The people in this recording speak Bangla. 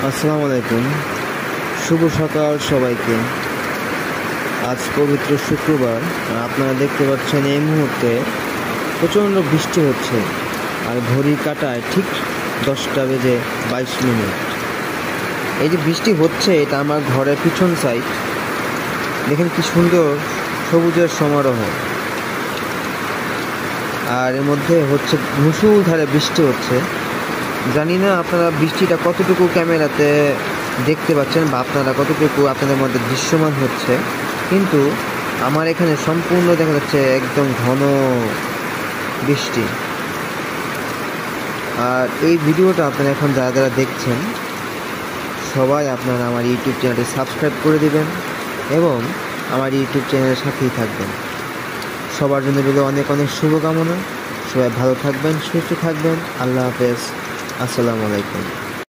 আসসালামু আলাইকুম। শুভ সকাল সবাইকে। আজ পবিত্র শুক্রবার। আপনারা দেখতে পাচ্ছেন এই মুহূর্তে প্রচণ্ড বৃষ্টি হচ্ছে, আর ঘড়ির কাঁটায় ঠিক 10:22। এই যে বৃষ্টি হচ্ছে, এটা আমার ঘরের পিছন সাইড। দেখেন কি সুন্দর সবুজের সমারোহ, আর এর মধ্যে হচ্ছে মুষলধারে বৃষ্টি হচ্ছে। জানি না আপনারা বৃষ্টিটা কতটুকু ক্যামেরাতে দেখতে পাচ্ছেন বা আপনারা কতটুকু আপনাদের মধ্যে দৃশ্যমান হচ্ছে, কিন্তু আমার এখানে সম্পূর্ণ দেখা যাচ্ছে একদম ঘন বৃষ্টি। আর এই ভিডিওটা আপনারা এখন যারা যারা দেখছেন, সবাই আপনারা আমার ইউটিউব চ্যানেলটি সাবস্ক্রাইব করে দিবেন এবং আমার ইউটিউব চ্যানেলের সাথেই থাকবেন। সবার জন্য রইল অনেক অনেক শুভকামনা। সবাই ভালো থাকবেন, সুস্থ থাকবেন। আল্লাহ হাফেজ। আসসালামু আলাইকুম।